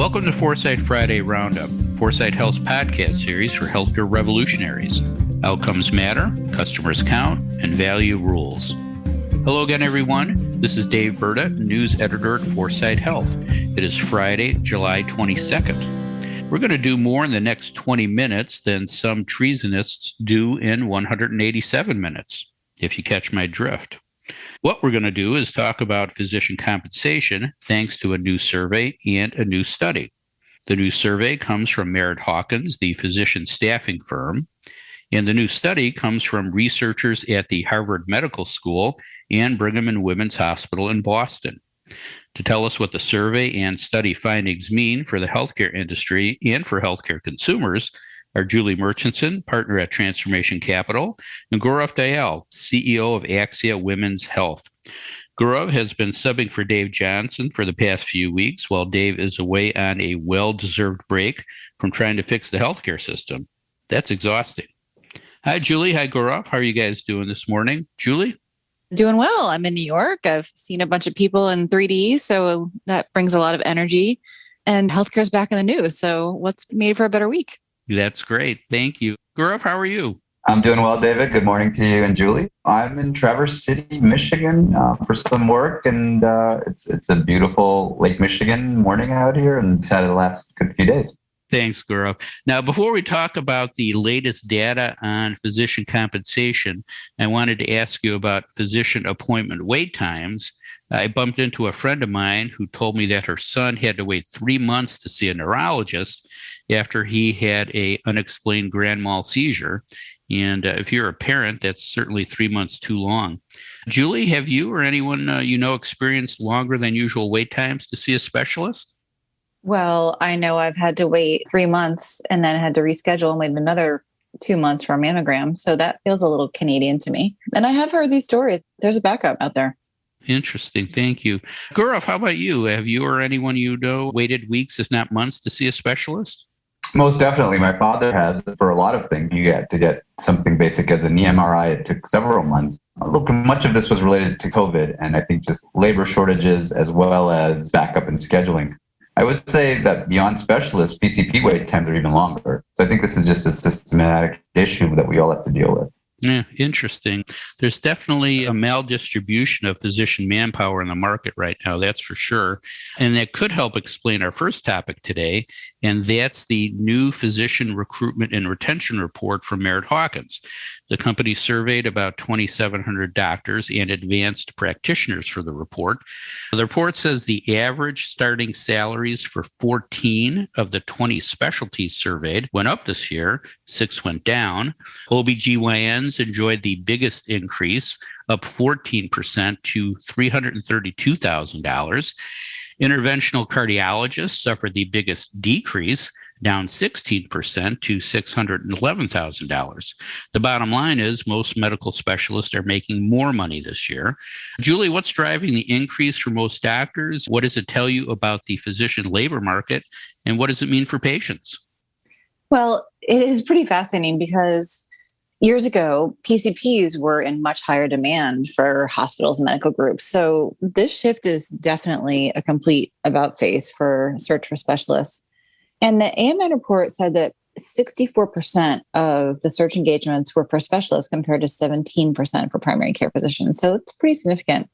Welcome to 4sight Friday Roundup, 4sight Health's podcast series for healthcare revolutionaries. Outcomes matter, customers count, and value rules. Hello again, everyone. This is David Burda, news editor at 4sight Health. It is Friday, July 22nd. We're going to do more in the next 20 minutes than some treasonists do in 187 minutes, if you catch my drift. What we're going to do is talk about physician compensation thanks to a new survey and a new study. The new survey comes from Merritt Hawkins, the physician staffing firm, and the new study comes from researchers at the Harvard Medical School and Brigham and Women's Hospital in Boston. To tell us what the survey and study findings mean for the healthcare industry and for healthcare consumers are Julie Murchinson, partner at Transformation Capital, and Gaurov Dayal, CEO of Axia Women's Health. Gaurov has been subbing for Dave Johnson for the past few weeks while Dave is away on a well-deserved break from trying to fix the healthcare system. That's exhausting. Hi, Julie. Hi, Gaurov. How are you guys doing this morning? Julie? Doing well. I'm in New York. I've seen a bunch of people in 3D, so that brings a lot of energy. And healthcare's back in the news, so what's made for a better week? That's great. Thank you. Gaurov, how are you? I'm doing well, David. Good morning to you and Julie. I'm in Traverse City, Michigan for some work, and it's a beautiful Lake Michigan morning out here, and it's had the last good few days. Thanks, Gaurov. Now, before we talk about the latest data on physician compensation, I wanted to ask you about physician appointment wait times. I bumped into a friend of mine who told me that her son had to wait 3 months to see a neurologist after he had an unexplained grand mal seizure. And if you're a parent, that's certainly 3 months too long. Julie, have you or anyone experienced longer than usual wait times to see a specialist? Well, I know I've had to wait 3 months and then had to reschedule and wait another 2 months for a mammogram. So that feels a little Canadian to me. And I have heard these stories. There's a backup out there. Interesting. Thank you. Gaurov, how about you? Have you or anyone you know waited weeks, if not months, to see a specialist? Most definitely. My father has. For a lot of things, you get to get something basic as an MRI. It took several months. Look, much of this was related to COVID, and I think just labor shortages as well as backup and scheduling. I would say that beyond specialists, PCP wait times are even longer. So I think this is just a systematic issue that we all have to deal with. Yeah, interesting. There's definitely a maldistribution of physician manpower in the market right now, that's for sure. And that could help explain our first topic today, and that's the new physician recruitment and retention report from Merritt Hawkins. The company surveyed about 2,700 doctors and advanced practitioners for the report. The report says the average starting salaries for 14 of the 20 specialties surveyed went up this year, 6 went down. OBGYNs enjoyed the biggest increase, up 14% to $332,000. Interventional cardiologists suffered the biggest decrease, down 16% to $611,000. The bottom line is most medical specialists are making more money this year. Julie, what's driving the increase for most doctors? What does it tell you about the physician labor market? And what does it mean for patients? Well, it is pretty fascinating because years ago, PCPs were in much higher demand for hospitals and medical groups. So this shift is definitely a complete about-face for search for specialists. And the AMN report said that 64% of the search engagements were for specialists compared to 17% for primary care physicians. So it's pretty significant.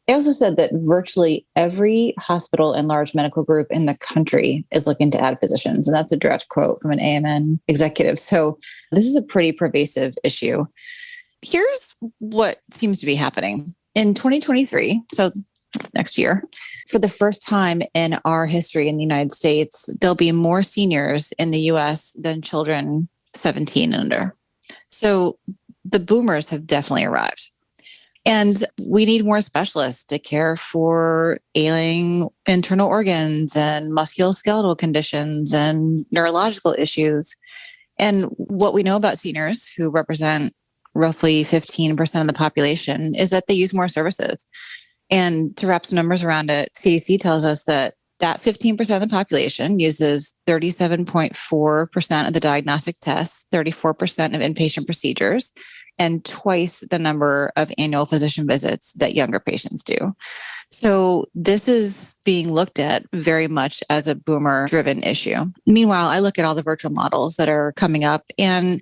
They also said that virtually every hospital and large medical group in the country is looking to add physicians. And that's a direct quote from an AMN executive. So this is a pretty pervasive issue. Here's what seems to be happening. In 2023, so next year, for the first time in our history in the United States, there'll be more seniors in the US than children 17 and under. So the boomers have definitely arrived. And we need more specialists to care for ailing internal organs and musculoskeletal conditions and neurological issues. And what we know about seniors, who represent roughly 15% of the population, is that they use more services. And to wrap some numbers around it, CDC tells us that 15% of the population uses 37.4% of the diagnostic tests, 34% of inpatient procedures, and twice the number of annual physician visits that younger patients do. So this is being looked at very much as a boomer-driven issue. Meanwhile, I look at all the virtual models that are coming up, and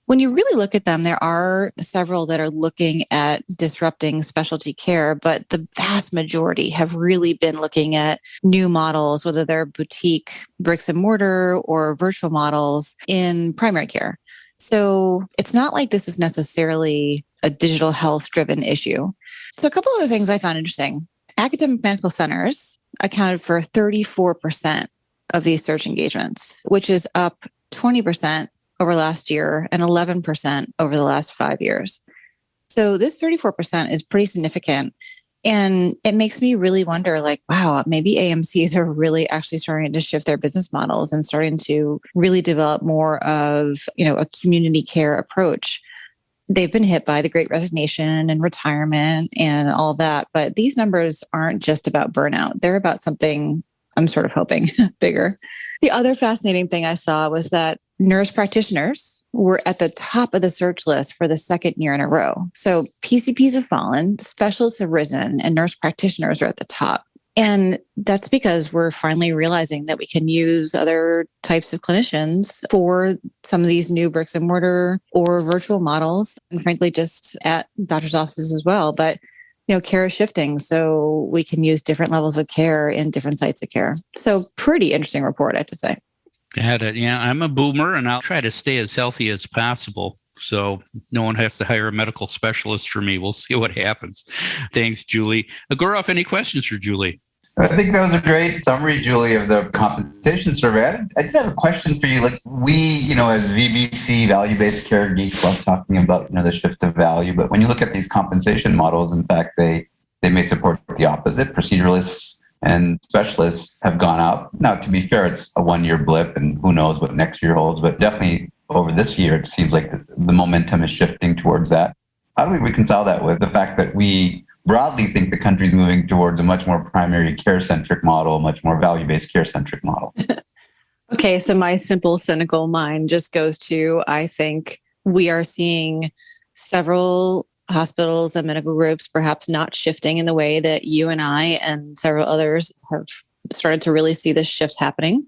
when you really look at them, there are several that are looking at disrupting specialty care, but the vast majority have really been looking at new models, whether they're boutique bricks and mortar or virtual models in primary care. So it's not like this is necessarily a digital health driven issue. So a couple of the things I found interesting. Academic medical centers accounted for 34% of these search engagements, which is up 20% over last year and 11% over the last 5 years. So this 34% is pretty significant. And it makes me really wonder, like, wow, maybe AMCs are really actually starting to shift their business models and starting to really develop more of, a community care approach. They've been hit by the Great Resignation and retirement and all that. But these numbers aren't just about burnout. They're about something, I'm sort of hoping, bigger. The other fascinating thing I saw was that nurse practitioners were at the top of the search list for the second year in a row. So PCPs have fallen, specialists have risen, and nurse practitioners are at the top. And that's because we're finally realizing that we can use other types of clinicians for some of these new bricks and mortar or virtual models, and frankly, just at doctors' offices as well. But care is shifting, so we can use different levels of care in different sites of care. So pretty interesting report, I have to say. Got it. Yeah, I'm a boomer, and I'll try to stay as healthy as possible. So no one has to hire a medical specialist for me. We'll see what happens. Thanks, Julie. Gaurov, any questions for Julie? I think that was a great summary, Julie, of the compensation survey. I did have a question for you. Like we, as VBC, value-based care geeks, love talking about, the shift of value. But when you look at these compensation models, in fact, they may support the opposite. Proceduralists and specialists have gone up. Now, to be fair, it's a one-year blip, and who knows what next year holds. But definitely over this year, it seems like the momentum is shifting towards that. How do we reconcile that with the fact that we broadly think the country's moving towards a much more primary care-centric model, much more value-based care-centric model? Okay, so my simple, cynical mind just goes to, I think we are seeing several hospitals and medical groups perhaps not shifting in the way that you and I and several others have started to really see this shift happening.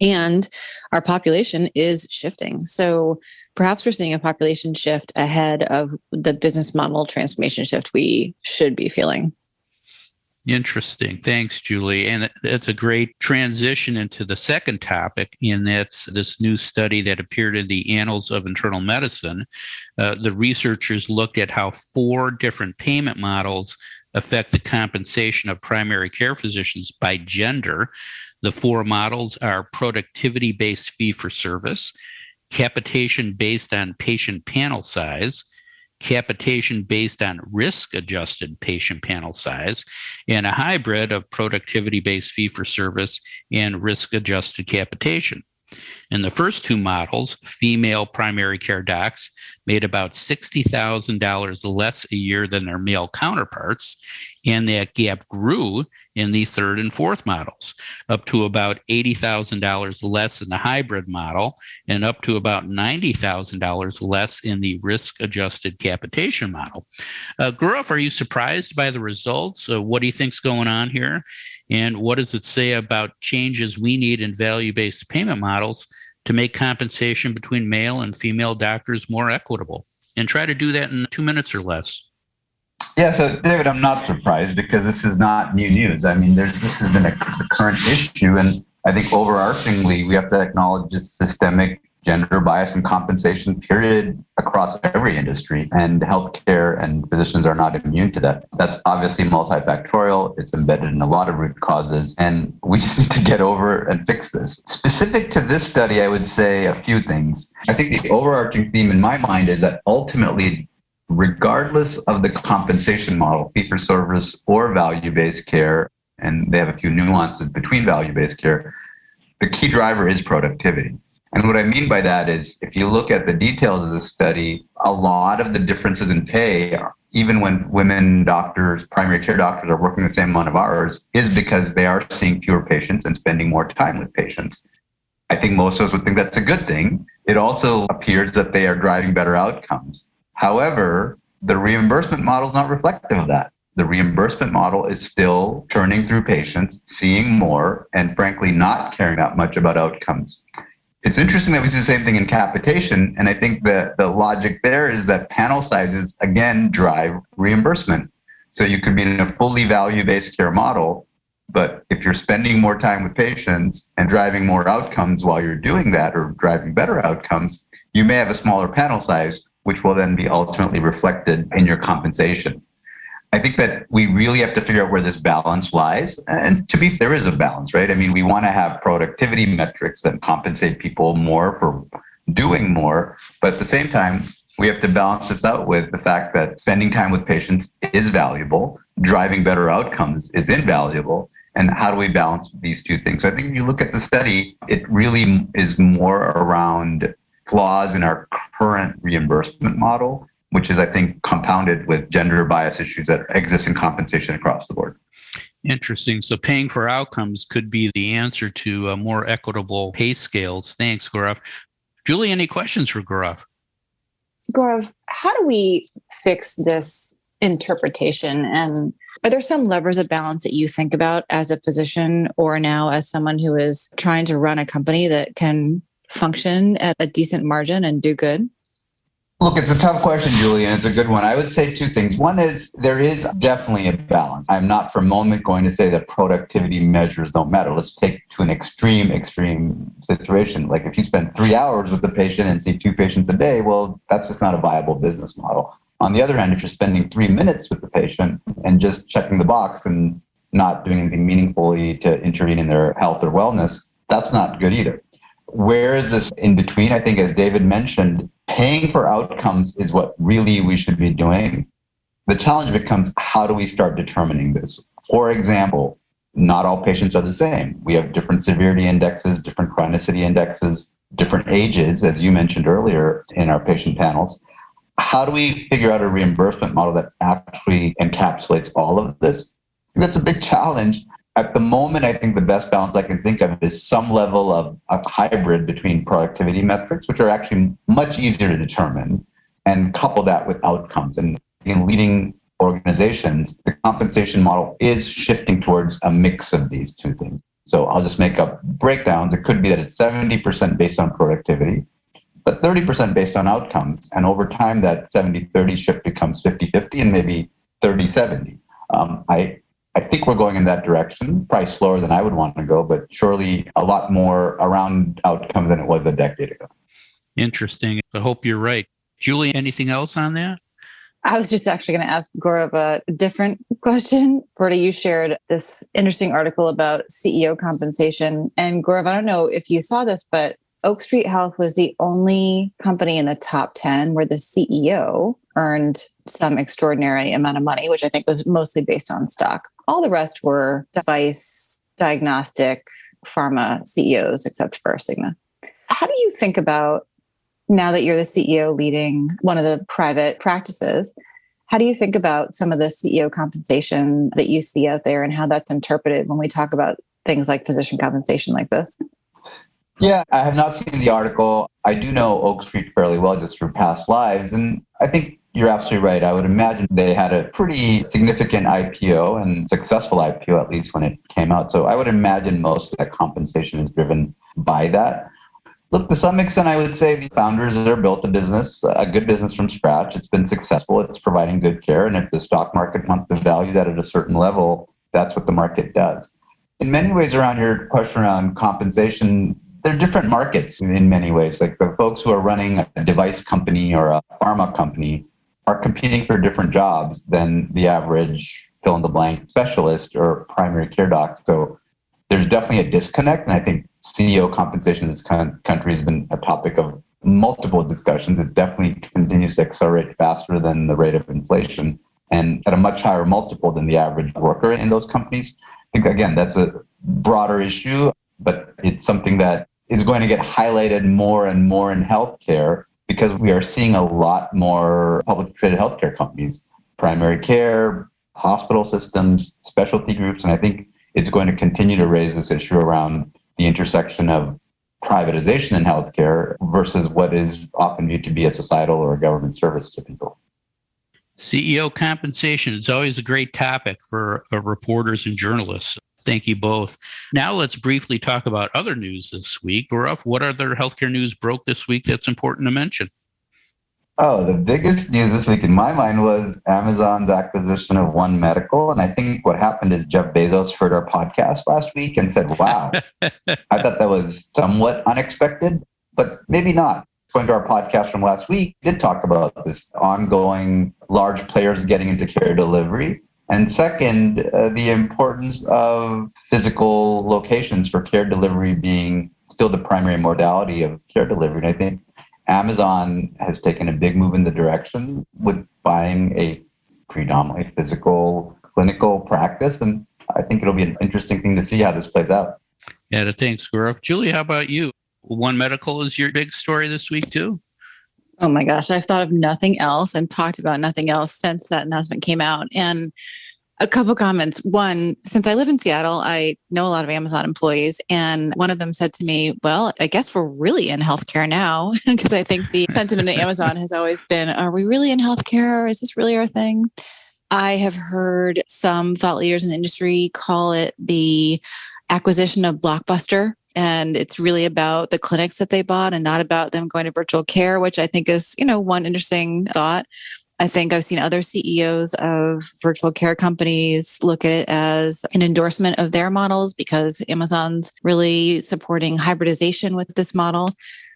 And our population is shifting. So perhaps we're seeing a population shift ahead of the business model transformation shift we should be feeling. Interesting. Thanks, Julie. And that's a great transition into the second topic, and that's this new study that appeared in the Annals of Internal Medicine. The researchers looked at how 4 different payment models affect the compensation of primary care physicians by gender. The 4 models are productivity-based fee-for-service, capitation based on patient panel size, capitation based on risk-adjusted patient panel size, and a hybrid of productivity-based fee-for-service and risk-adjusted capitation. In the first 2 models, female primary care docs made about $60,000 less a year than their male counterparts, and that gap grew in the third and fourth models, up to about $80,000 less in the hybrid model and up to about $90,000 less in the risk-adjusted capitation model. Gaurov, are you surprised by the results? What do you think's going on here? And what does it say about changes we need in value-based payment models to make compensation between male and female doctors more equitable? And try to do that in 2 minutes or less. Yeah, so David, I'm not surprised because this is not new news. I mean, this has been a current issue, and I think overarchingly we have to acknowledge just systemic gender bias and compensation period across every industry, and healthcare and physicians are not immune to that. That's obviously multifactorial. It's embedded in a lot of root causes, and we just need to get over and fix this. Specific to this study, I would say a few things. I think the overarching theme in my mind is that ultimately, regardless of the compensation model, fee-for-service or value-based care, and they have a few nuances between value-based care, the key driver is productivity. And what I mean by that is, if you look at the details of the study, a lot of the differences in pay, even when women doctors, primary care doctors are working the same amount of hours, is because they are seeing fewer patients and spending more time with patients. I think most of us would think that's a good thing. It also appears that they are driving better outcomes. However, the reimbursement model is not reflective of that. The reimbursement model is still churning through patients, seeing more, and frankly, not caring that much about outcomes. It's interesting that we see the same thing in capitation, and I think that the logic there is that panel sizes, again, drive reimbursement. So you could be in a fully value-based care model, but if you're spending more time with patients and driving more outcomes while you're doing that, or driving better outcomes, you may have a smaller panel size, which will then be ultimately reflected in your compensation. I think that we really have to figure out where this balance lies. And to be fair, there is a balance, right? I mean, we want to have productivity metrics that compensate people more for doing more. But at the same time, we have to balance this out with the fact that spending time with patients is valuable, driving better outcomes is invaluable. And how do we balance these two things? So I think if you look at the study, it really is more around flaws in our current reimbursement model, which is, I think, compounded with gender bias issues that exist in compensation across the board. Interesting. So paying for outcomes could be the answer to more equitable pay scales. Thanks, Gaurov. Julie, any questions for Gaurov? Gaurav, how do we fix this interpretation? And are there some levers of balance that you think about as a physician or now as someone who is trying to run a company that can function at a decent margin and do good? Look, it's a tough question, Julie, and it's a good one. I would say two things. One is there is definitely a balance. I'm not for a moment going to say that productivity measures don't matter. Let's take to an extreme situation. Like if you spend 3 hours with the patient and see 2 patients a day, well, that's just not a viable business model. On the other hand, if you're spending 3 minutes with the patient and just checking the box and not doing anything meaningfully to intervene in their health or wellness, that's not good either. Where is this in between? I think, as David mentioned, paying for outcomes is what really we should be doing. The challenge becomes, how do we start determining this? For example, not all patients are the same. We have different severity indexes, different chronicity indexes, different ages, as you mentioned earlier in our patient panels. How do we figure out a reimbursement model that actually encapsulates all of this? That's a big challenge. At the moment, I think the best balance I can think of is some level of a hybrid between productivity metrics, which are actually much easier to determine, and couple that with outcomes. And in leading organizations, the compensation model is shifting towards a mix of these two things. So I'll just make up breakdowns. It could be that it's 70% based on productivity, but 30% based on outcomes. And over time, that 70-30 shift becomes 50-50 and maybe 30-70. I think we're going in that direction, probably slower than I would want to go, but surely a lot more around outcomes than it was a decade ago. Interesting. I hope you're right. Julie, anything else on that? I was just actually going to ask Gaurav a different question. Burda, you shared this interesting article about CEO compensation. And Gaurav, I don't know if you saw this, but Oak Street Health was the only company in the top 10 where the CEO earned some extraordinary amount of money, which I think was mostly based on stock. All the rest were device, diagnostic, pharma CEOs, except for Cigna. How do you think about, now that you're the CEO leading one of the private practices, how do you think about some of the CEO compensation that you see out there and how that's interpreted when we talk about things like physician compensation like this? Yeah, I have not seen the article. I do know Oak Street fairly well just through past lives. And I think you're absolutely right. I would imagine they had a pretty significant IPO and successful IPO, at least when it came out. So I would imagine most of that compensation is driven by that. Look, to some extent, I would say the founders have built a good business from scratch. It's been successful. It's providing good care. And if the stock market wants to value that at a certain level, that's what the market does. In many ways, around your question around compensation, they're different markets in many ways. Like the folks who are running a device company or a pharma company are competing for different jobs than the average fill-in-the-blank specialist or primary care doc. So there's definitely a disconnect. And I think CEO compensation in this country has been a topic of multiple discussions. It definitely continues to accelerate faster than the rate of inflation and at a much higher multiple than the average worker in those companies. I think, again, that's a broader issue, but it's something that is going to get highlighted more and more in healthcare because we are seeing a lot more publicly traded healthcare companies, primary care, hospital systems, specialty groups. And I think it's going to continue to raise this issue around the intersection of privatization in healthcare versus what is often viewed to be a societal or a government service to people. CEO compensation is always a great topic for reporters and journalists. Thank you both. Now let's briefly talk about other news this week. Gaurov, what other healthcare news broke this week that's important to mention? Oh, the biggest news this week in my mind was Amazon's acquisition of One Medical. And I think what happened is Jeff Bezos heard our podcast last week and said, wow, I thought that was somewhat unexpected, but maybe not. Going to our podcast from last week, we did talk about this ongoing large players getting into care delivery. And second, the importance of physical locations for care delivery being still the primary modality of care delivery. And I think Amazon has taken a big move in the direction with buying a predominantly physical clinical practice. And I think it'll be an interesting thing to see how this plays out. Yeah, thanks, Gaurov. Julie, how about you? One Medical is your big story this week, too? Oh my gosh, I've thought of nothing else and talked about nothing else since that announcement came out. And a couple comments. One, since I live in Seattle, I know a lot of Amazon employees. And one of them said to me, well, I guess we're really in healthcare now. Because I think the sentiment at Amazon has always been, are we really in healthcare? Is this really our thing? I have heard some thought leaders in the industry call it the acquisition of Blockbuster. And it's really about the clinics that they bought and not about them going to virtual care, which I think is, one interesting thought. I think I've seen other CEOs of virtual care companies look at it as an endorsement of their models because Amazon's really supporting hybridization with this model.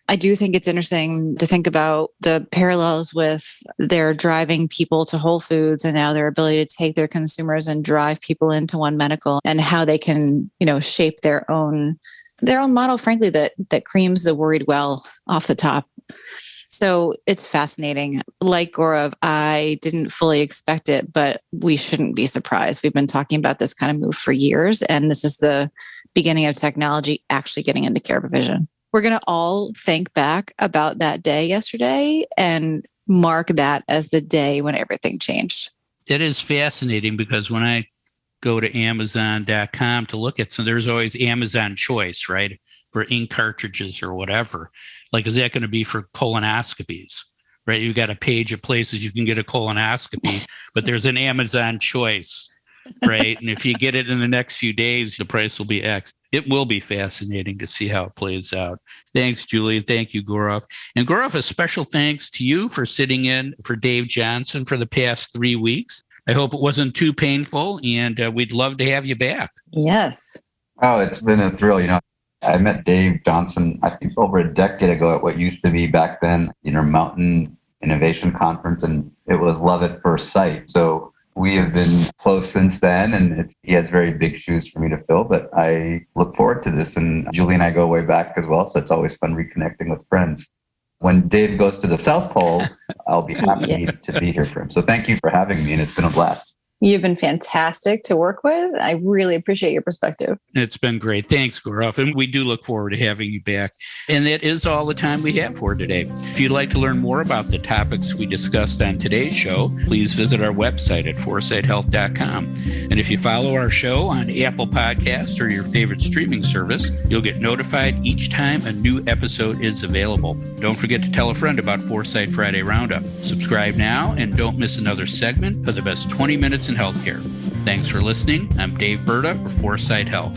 I do think it's interesting to think about the parallels with their driving people to Whole Foods and now their ability to take their consumers and drive people into One Medical and how they can, shape their own model, frankly, that creams the worried well off the top. So it's fascinating. Like Gaurov, I didn't fully expect it, but we shouldn't be surprised. We've been talking about this kind of move for years, and this is the beginning of technology actually getting into care provision. We're going to all think back about that day yesterday and mark that as the day when everything changed. It is fascinating because when I go to Amazon.com to look at some, there's always Amazon Choice, right? For ink cartridges or whatever. Like, is that going to be for colonoscopies, right? You've got a page of places you can get a colonoscopy, but there's an Amazon Choice, right? And if you get it in the next few days, the price will be X. It will be fascinating to see how it plays out. Thanks, Julie. Thank you, Gaurov. And Gaurov, a special thanks to you for sitting in for Dave Johnson for the past 3 weeks. I hope it wasn't too painful, and we'd love to have you back. Yes. Oh, it's been a thrill. I met Dave Johnson, I think, over a decade ago at what used to be back then, Mountain Innovation Conference, and it was love at first sight. So we have been close since then, and he has very big shoes for me to fill, but I look forward to this. And Julie and I go way back as well, so it's always fun reconnecting with friends. When Dave goes to the South Pole, I'll be happy to be here for him. So thank you for having me, and it's been a blast. You've been fantastic to work with. I really appreciate your perspective. It's been great. Thanks, Gaurov. And we do look forward to having you back. And that is all the time we have for today. If you'd like to learn more about the topics we discussed on today's show, please visit our website at 4sighthealth.com. And if you follow our show on Apple Podcasts or your favorite streaming service, you'll get notified each time a new episode is available. Don't forget to tell a friend about 4sight Friday Roundup. Subscribe now and don't miss another segment of the best 20 minutes in healthcare. Thanks for listening. I'm Dave Burda for 4sight Health.